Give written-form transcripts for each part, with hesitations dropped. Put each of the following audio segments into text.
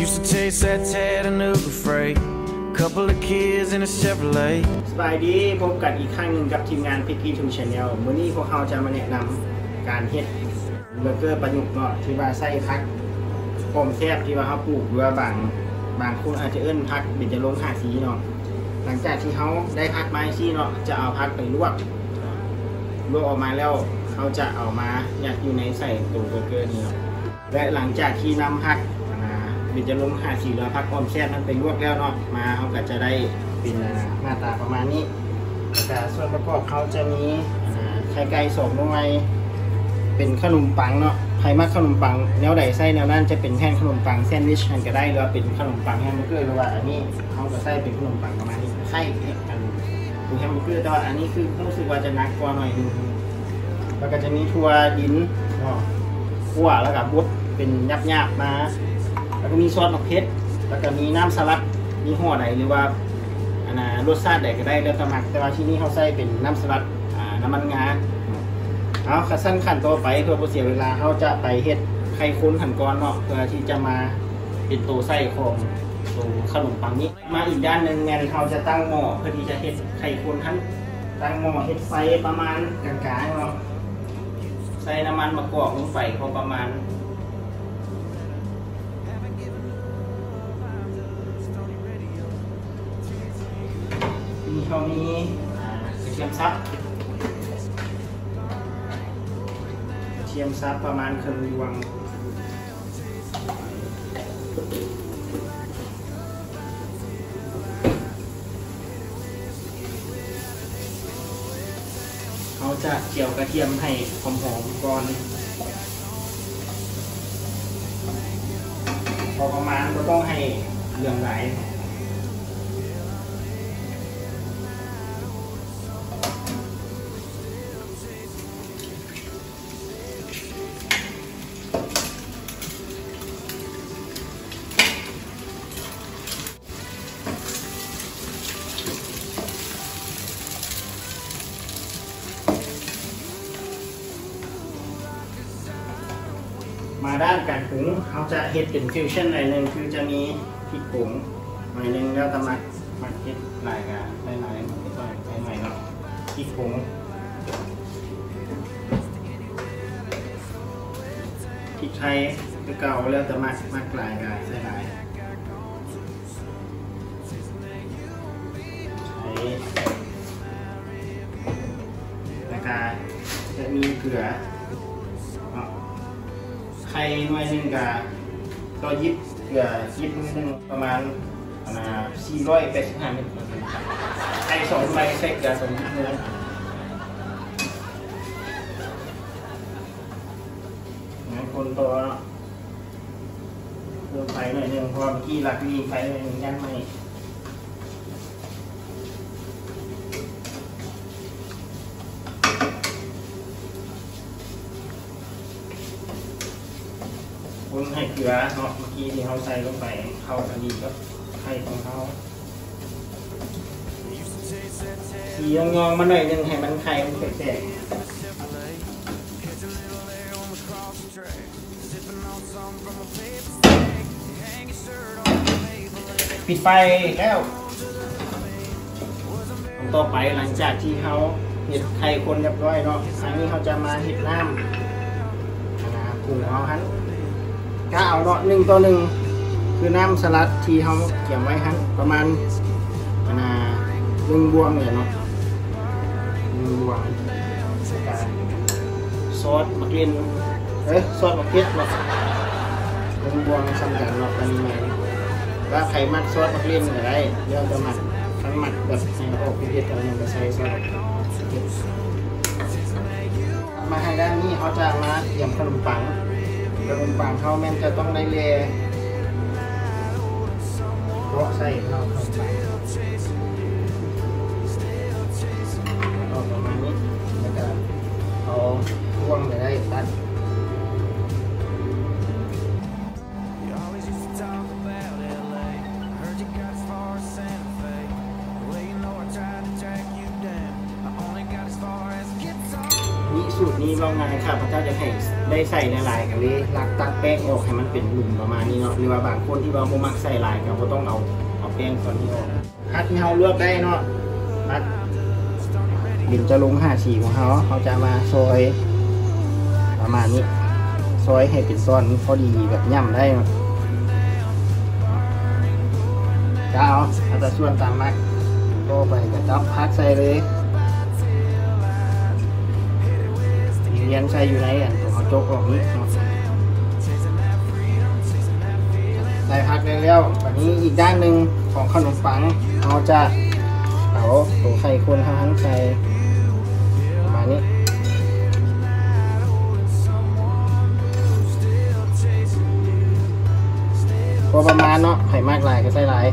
Used to taste that Chattanooga freight. Couple of kids in a Chevrolet. สบายดีพบกันอีกครั้งหนึ่งกับทีมงานพิกกี้ทูชาแนลมื้อนี้พวกเขาจะมาแนะนำการเฮ็ดเบอร์เกอร์ประยุกต์เนาะที่ว่าใส่ผักหอมแซ่บที่ว่าเขาปลูกหรือว่าบางคนอาจจะเอิ้นผักเบญจรงค์5สีเนาะหลังจากที่เขาได้ผักมาซี่เนาะจะเอาผักไปลวกออกมาแล้วเขาจะเอามายัดอยู่ในใส่ตัวเบอร์เกอร์นี้เนาะและหลังจากที่นำผักเบญจรงค์5สีหรือผักหอมแซ่บนั้นไปลวกแล้วเนาะมาเขาก็จะได้เป็นหน้าตาประมาณนี้แต่ส่วนประกอบเขาจะมีไข่ไก่2หน่วยเป็นขนมปังเนาะใครมักขนมปังแนวใดไส้แนวนั้นจะเป็นแท่งขนมปังแซนด์วิชกันก็ได้หรือว่าเป็นขนมปังแฮมเบอร์เกอร์หรือว่าอันนี้เขาก็ใส่เป็นขนมปังประมาณนี้ไข่กันเป็นแฮมเบอร์เกอร์แต่ว่าอันนี้คือรู้สึกว่าจะหนักกว่าหน่อยนึงแล้วก็จะมีถั่วดินคั่วแล้วก็บดเป็นยับๆมาแล้วก็มีซอสมะเขือแล้วก็มีน้ำสลัดยี่ห้อใดหรือว่ารสชาติใดก็ได้แล้วแต่มักแต่ว่าที่นี่เขาใส่เป็นน้ำสลัดน้ำมันงาเอาขั้นขั้นต่อไปเพื่อเสียเวลาเขาจะไปเฮ็ดไข่ข้นขั้นก่อนเนาะเพื่อที่จะมาเป็นตัวไส้ของตัวขนมปังนี้มาอีกด้านหนึ่งเนี่ยเขาจะตั้งหม้อเพื่อที่จะเฮ็ดไข่ข้นทั้งตั้งหม้อเฮ็ดไฟประมาณกลางๆเนาะใส่น้ำมันมะกอกลงไปพอประมาณมีเขามีกระเทียมซับประมาณครึ่งดวงเขาจะเจียวกระเทียมให้หอมๆก่อนพอประมาณก็ต้องให้เหลืองไหลมาด้านการปรุงเขาจะเฮ็ดเป็นฟิวชั่นหน่อยนึงคือจะมีพริกผงหน่อยนึงแล้วก็มักเฮ็ดหลายกันหลายเนาะพริกผงพริกไทยคือเก่าแล้วแต่มักหลายกันใส่หลายแล้วก็จะมีเกลือไข่หน่วยหนึ่งกับต่อยิบเกลือยิบหนึ่งประมาณ485 เมตรไข่2 ใบใส่เกลือ2 ยิบนึงคนตัวเพิ่มไฟหน่อยหนึ่งเพราะเมื่อกี้หลักมีไฟหน่อยหนึ่งยันไม่คนให้เกลือเนาะเมื่อกี้ที่เขาใส่ลงไปเข้ากันดีก็ไข่ของเขาสีงองมาหน่อยนึงให้มันไข่มันแตกปิดไฟแล้วต่อไปหลังจากที่เขาเห็ดไข่คนเรียบร้อยเนาะครั้งนี้เขาจะมาเห็ดน้ำปรุงเขาฮันก็เอาเนาะ1 ต่อ 1คือน้ำสลัดที่เขาเกี่ยวไว้ฮันประมาณ1 บวงเนี่ยเนาะ1 บวงซอสมะเขือซอสมะเขือเนาะ1 บวงสำคัญเนาะอันนี้ว่าใครมักซอสมะเขือก็ได้เดี๋ยวจะหมักทั้งหมักแบบให้ออกเผ็ดๆแล้วยังจะใส่ซอสมาให้ด้านนี้เขาจะมาเตรียมขนมปังเขาแม่นจะต้องได้เลเพราะใส่เราขนมปังเอาประมาณนี้แล้วก็เอาพ่วงไปได้ตัดสูตร นี้ว่าไงครับพระเจ้าจะให้ได้ใส่หลายๆกันเลยลักตักแป้งออกให้มันเป็นหลุมประมาณนี้เนาะหรือว่าบางคนที่ว่าบ่มักใส่หลายก็บ่ต้องเอาแป้งส่วนนี้ออกพัดที่เราเลือกได้เนาะพัดบินจะลง54ของเขาจะมาซอยประมาณนี้ซอยให้เป็นซ้อนพอดีแบบย่ำได้เนาะจะเอาแต่ส่วนตามมักก็ไปกระจับพักใส่เลยเรียนใส่อยู่ในอันตัวเขาโจกออกนี้เนาะใส่พักได้แล้ววันนี้อีกด้านหนึ่งของขนมปังเราจะเอาตัวไข่คนทั้งนั้นใส่ประมาณนี้พอประมาณเนาะไข่มากลายก็ใส่ลาย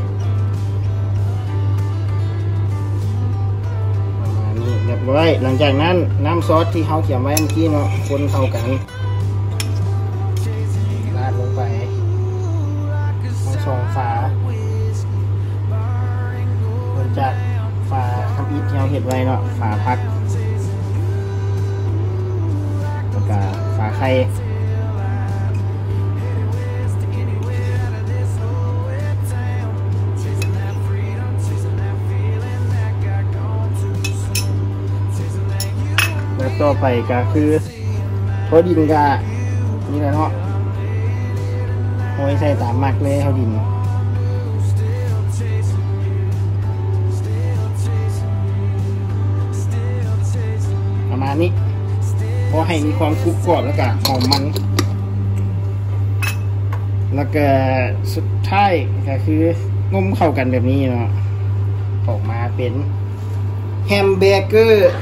ประมาณนี้เรียบร้อยหลังจากนั้นน้ำซอสที่เขาเขียนไว้เมื่อกี้เนาะคนเข้ากันราดลงไปทั้งสองฝาหลังจากฝาทำอิฐที่เราเห็ดไว้เนาะฝาพักแล้วก็ฝาไข่แล้วต่อไปก็คือโทดินกานี่แหละเนาะโอ้ยใส่ตามมักเลยเขาดินประมาณนี้พอให้มีความกรุบกรอบแล้วก็หอมมันแล้วก็สุดท้ายก็คืองมเข้ากันแบบนี้เนาะออกมาเป็นแฮมเบอร์เกอร์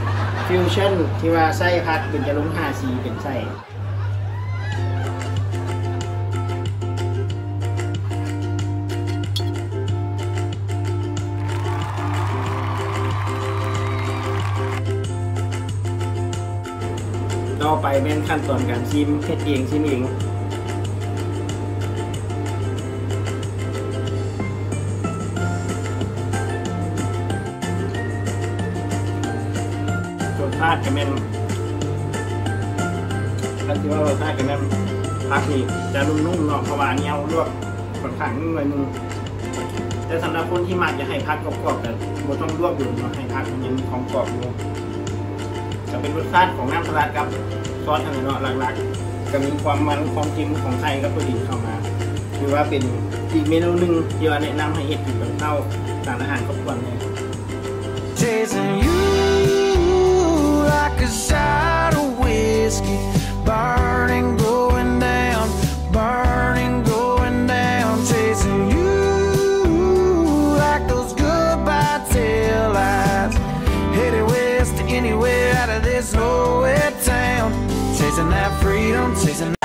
ฟิวชั่นที่ว่าไส้พัดเป็นจะลง5 สีเป็นไส้ต่อไปเป็นขั้นตอนการชิมเฮ็ดเองชิมเองรสชาติก็เป็นถ้าที่ว่ารสชาติก็เป็นผักนี่จะนุ่มๆเนาะเพราะว่าเนี้ยลวกค่อนข้างนุ่มเลยนึงแต่สำหรับคนที่มักจะให้ผักกรอบๆแต่บ่ต้องลวกอยู่เนาะให้ผักมันยังมีความกรอบอยู่จะเป็นรสชาติของน้ำสลัดกับซอสอะไรเนาะหลักๆก็มีความมันความเค็มของไข่กับตัวดินเข้ามาคือว่าเป็นอีกเมนูหนึ่งที่ว่าแนะนำให้เฮ็ดกินกับข้าวสารอาหารครบถ้วนเลย Chasing you like a shot of whiskey, burning, going down, burning, going down. Chasing you like those goodbye tail lights, headed west to anywhere out of this nowhere town. Chasing that freedom, chasing